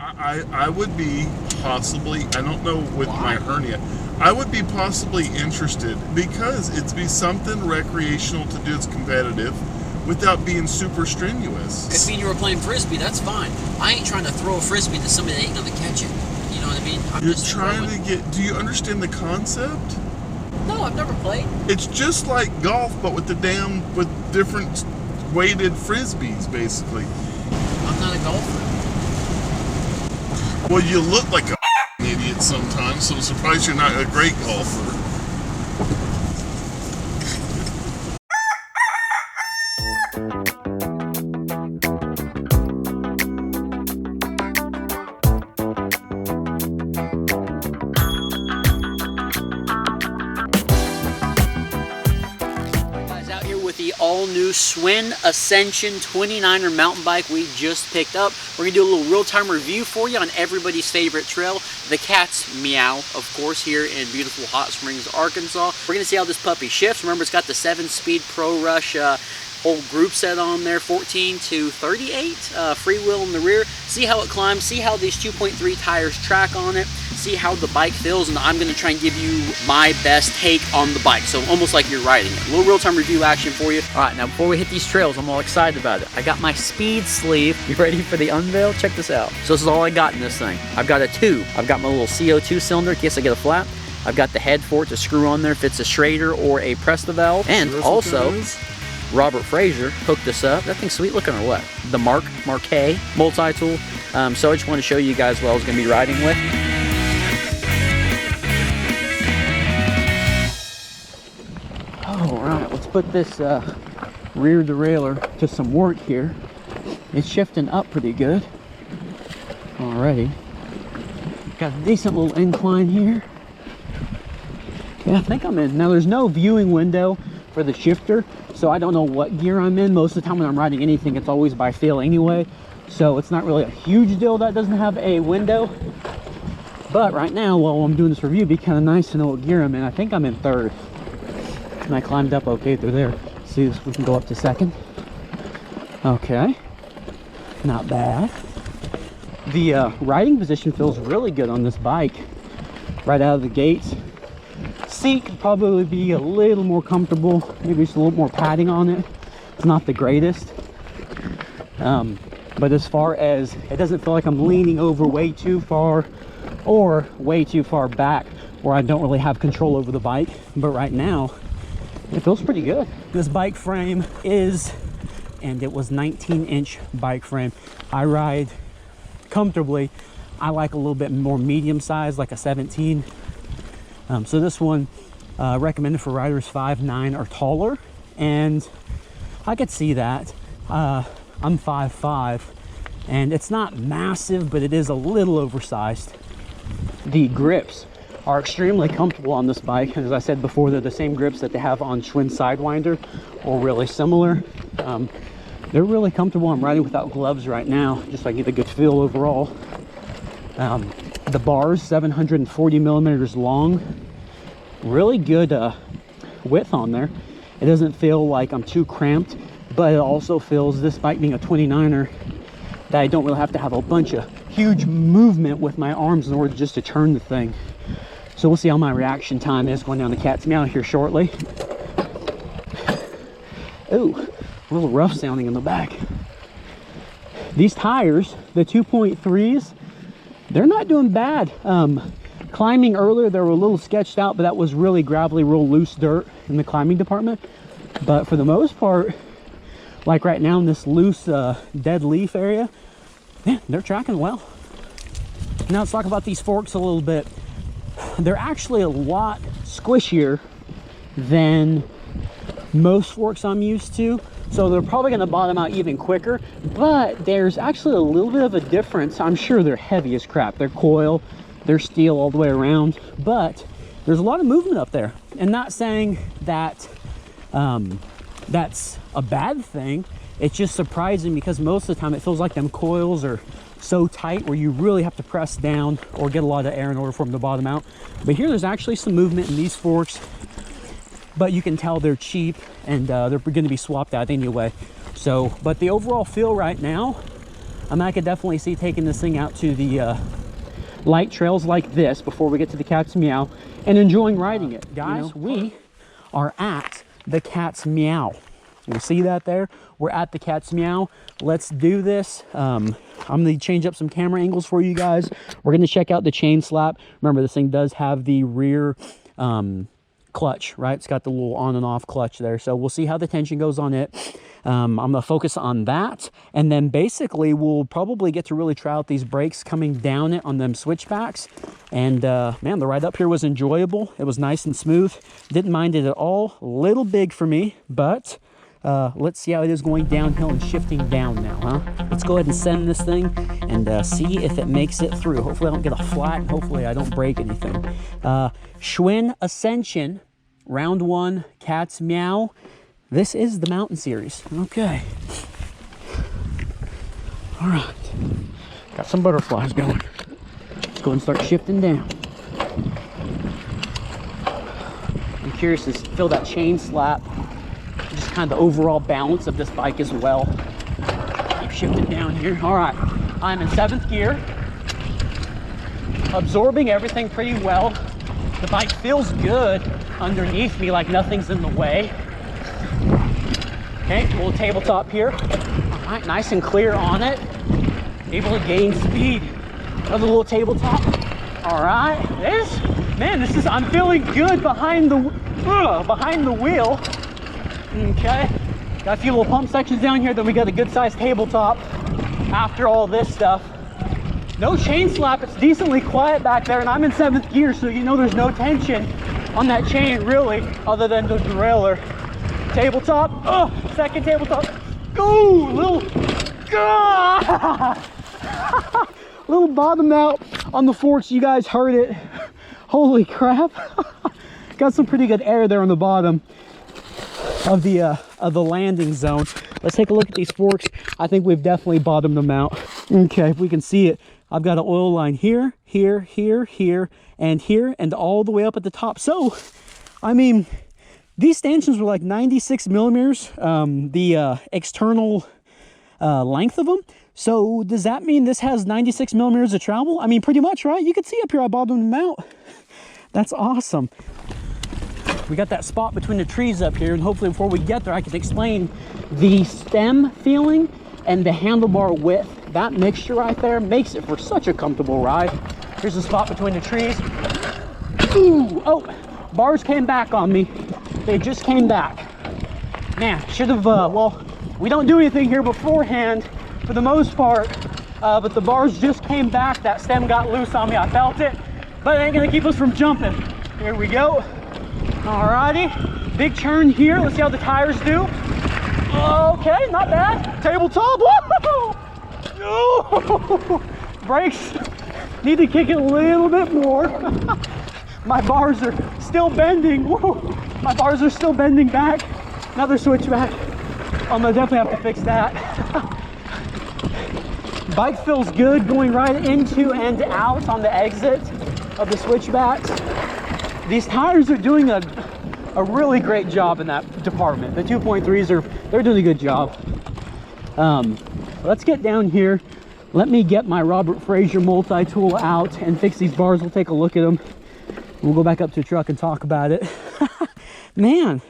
I would be possibly, I don't know with my hernia, I would be possibly interested because it'd be something recreational to do. It's competitive without being super strenuous. Could mean you were playing frisbee. That's fine. I ain't trying to throw a frisbee to somebody that ain't gonna catch it. You know what I mean? You're trying to get. Do you understand the concept? No, I've never played. It's just like golf, but with with different weighted frisbees, basically. I'm not a golfer. Well, you look like an idiot sometimes, so I'm surprised you're not a great golfer. All-new Schwinn Ascension 29er mountain bike we just picked up. We're going to do a little real-time review for you on everybody's favorite trail, the Cats Meow, of course, here in beautiful Hot Springs, Arkansas. We're going to see how this puppy shifts. Remember, it's got the 7-speed Pro Rush whole group set on there, 14 to 38, freewheel in the rear. See how it climbs, see how these 2.3 tires track on it, see how the bike feels, and I'm going to try and give you my best take on the bike, so almost like you're riding it. A little real-time review action for you. All right, now before we hit these trails, I'm all excited about it. I got my speed sleeve. You ready for the unveil? Check this out. So this is all I got in this thing. I've got a tube. I've got my little CO2 cylinder in case I get a flap. I've got the head for it to screw on there if it's a Schrader or a Presta valve, and also Robert Fraser hooked this up. That thing's sweet looking or what? The Marquet multi-tool. So I just want to show you guys what I was going to be riding with. All right, let's put this rear derailleur to some work here. It's shifting up pretty good already. Got a decent little incline here. Yeah, I think I'm in. Now there's no viewing window for the shifter, so I don't know what gear I'm in. Most of the time when I'm riding anything, it's always by feel anyway, so it's not really a huge deal that doesn't have a window. But right now, while I'm doing this review, it'd be kind of nice to know what gear I'm in. I think I'm in third, and I climbed up okay through there. See if we can go up to second. Okay, not bad. The riding position feels really good on this bike right out of the gates. Seat could probably be a little more comfortable, maybe just a little more padding on it. It's not the greatest, but as far as it doesn't feel like I'm leaning over way too far or way too far back where I don't really have control over the bike. But right now it feels pretty good. This bike frame is, and it was 19-inch bike frame. I ride comfortably. I like a little bit more medium size, like a 17. So this one recommended for riders 5'9" or taller, and I could see that. I'm 5'5", and it's not massive, but it is a little oversized. The grips are extremely comfortable on this bike, and as I said before, they're the same grips that they have on Schwinn Sidewinder, or really similar. They're really comfortable. I'm riding without gloves right now, just so I get a good feel overall. The bars, 740 millimeters long, really good width on there. It doesn't feel like I'm too cramped, but it also feels, this bike being a 29er, that I don't really have to have a bunch of huge movement with my arms in order just to turn the thing. So we'll see how my reaction time is going down the Cats Meow here shortly. Ooh, a little rough sounding in the back. These tires, the 2.3s, they're not doing bad. Climbing earlier, they were a little sketched out, but that was really gravelly, real loose dirt in the climbing department. But for the most part, like right now in this loose dead leaf area, yeah, they're tracking well. Now let's talk about these forks a little bit. They're actually a lot squishier than most forks I'm used to, so they're probably going to bottom out even quicker, but there's actually a little bit of a difference. I'm sure they're heavy as crap. They're coil, they're steel all the way around, but there's a lot of movement up there. And not saying that that's a bad thing. It's just surprising because most of the time it feels like them coils are so tight where you really have to press down or get a lot of air in order for them to bottom out. But here there's actually some movement in these forks, but you can tell they're cheap and they're going to be swapped out anyway. So, but the overall feel right now, I mean, I could definitely see taking this thing out to the light trails like this before we get to the Cats Meow and enjoying riding it. Guys, we are at the Cats Meow. You see that there? We're at the Cats Meow. Let's do this. I'm going to change up some camera angles for you guys. We're going to check out the chain slap. Remember, this thing does have the rear clutch, right? It's got the little on and off clutch there. So we'll see how the tension goes on it. I'm going to focus on that. And then basically we'll probably get to really try out these brakes coming down it on them switchbacks. And man, the ride up here was enjoyable. It was nice and smooth. Didn't mind it at all. A little big for me, but let's see how it is going downhill and shifting down now, huh? Let's go ahead and send this thing and see if it makes it through. Hopefully I don't get a flat, and hopefully I don't break anything. Schwinn Ascension, round 1, Cats Meow. This is the mountain series. Okay. All right. Got some butterflies going. Let's go and start shifting down. I'm curious to feel that chain slap. Just kind of the overall balance of this bike as well. Keep shifting down here. All right. I'm in 7th gear. Absorbing everything pretty well. The bike feels good underneath me, like nothing's in the way. Okay, little tabletop here. All right, nice and clear on it. Able to gain speed of the little tabletop. All right, I'm feeling good behind the wheel. Okay, got a few little pump sections down here. Then we got a good sized tabletop after all this stuff. No chain slap, it's decently quiet back there, and I'm in 7th gear, so you know there's no tension on that chain really, other than the derailleur. Tabletop, second tabletop. Go, little bottom out on the forks. You guys heard it. Holy crap. Got some pretty good air there on the bottom of the landing zone. Let's take a look at these forks. I think we've definitely bottomed them out. Okay, if we can see it, I've got an oil line here, here, here, here, and all the way up at the top. So, I mean, these stanchions were like 96 millimeters, the external length of them. So does that mean this has 96 millimeters of travel? I mean, pretty much, right? You can see up here, I bottomed them out. That's awesome. We got that spot between the trees up here, and hopefully before we get there, I can explain the stem feeling and the handlebar width. That mixture right there makes it for such a comfortable ride. Here's the spot between the trees. Ooh, oh, bars came back on me. They just came back. Man, should have, well, we don't do anything here beforehand for the most part, but the bars just came back. That stem got loose on me. I felt it, but it ain't gonna keep us from jumping. Here we go. Alrighty, big turn here. Let's see how the tires do. Okay, not bad. Tabletop, whoa! No! Brakes, need to kick it a little bit more. My bars are still bending. Whoa. My bars are still bending back. Another switchback. I'm gonna definitely have to fix that. Bike feels good going right into and out on the exit of the switchbacks. These tires are doing a really great job in that department. The 2.3s they're doing a good job. Let's get down here. Let me get my Robert Fraser multi-tool out and fix these bars. We'll take a look at them. We'll go back up to the truck and talk about it. Man.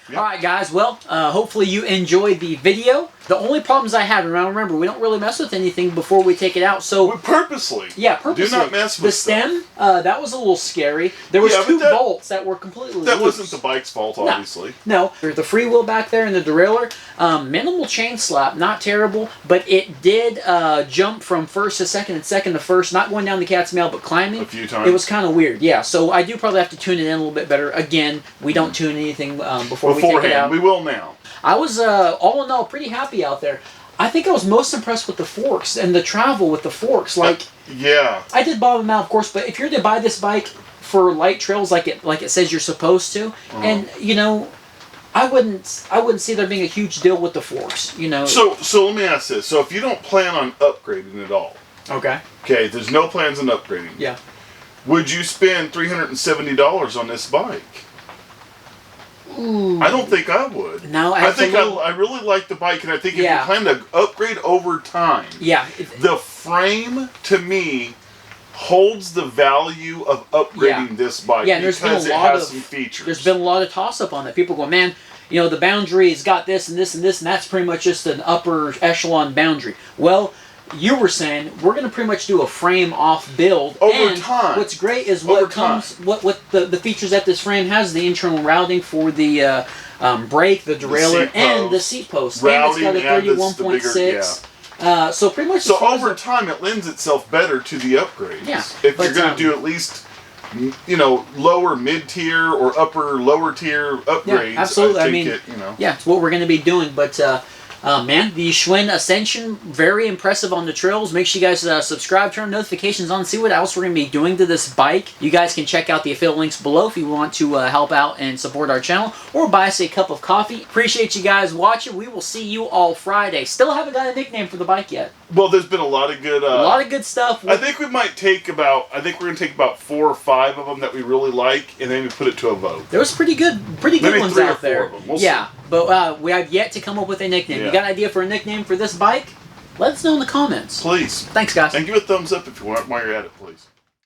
Yep. All right, guys. Well, hopefully you enjoyed the video. The only problems I have, and remember, we don't really mess with anything before we take it out. So purposely. Yeah, purposely. Do not mess with the stem. That was a little scary. There was two bolts that were completely That loose. wasn't the bike's fault, obviously. No. There's the freewheel back there and the derailleur. Minimal chain slap, not terrible, but it did jump from first to second and second to first, not going down the Cats Meow, but climbing. A few times. It was kind of weird, yeah. So I do probably have to tune it in a little bit better. Again, we don't tune anything before we take it out. We will now. I was, all in all, pretty happy out there. I think I was most impressed with the forks and the travel with the forks. Like, yeah, I did bottom them out, of course, but if you're to buy this bike for light trails, like it says you're supposed to, and you know, I wouldn't see there being a huge deal with the forks. You know. So let me ask this: so if you don't plan on upgrading at all, okay, there's no plans on upgrading. Yeah. Would you spend $370 on this bike? Ooh. I don't think I would. No, I think I really like the bike, and I think if you plan to upgrade over time, the frame to me holds the value of upgrading this bike because it has some features. There's been a lot of toss-up on that. People go, man, you know, the boundary's got this and this and this, and that's pretty much just an upper echelon boundary. Well, you were saying we're going to pretty much do a frame off build over time. What's great is what the features that this frame has: the internal routing for the brake, the derailleur, and the seat post. Routing, and it's got a 31.6. So pretty much. So over time, it lends itself better to the upgrades. Yeah, if you're going to do at least, you know, lower mid-tier or upper lower tier upgrades. Yeah, absolutely. I mean, it's what we're going to be doing, but. Man, the Schwinn Ascension, very impressive on the trails. Make sure you guys subscribe, turn notifications on, see what else we're going to be doing to this bike. You guys can check out the affiliate links below if you want to help out and support our channel, or buy us a cup of coffee. Appreciate you guys watching. We will see you all Friday. Still haven't got a nickname for the bike yet. Well, there's been a lot of good stuff. I think we might take about 4 or 5 of them that we really like, and then we put it to a vote. There was pretty good ones out there. We'll see. But we have yet to come up with a nickname. Yeah. You got an idea for a nickname for this bike? Let us know in the comments. Please. Thanks, guys. And give a thumbs up if you want while you're at it, please.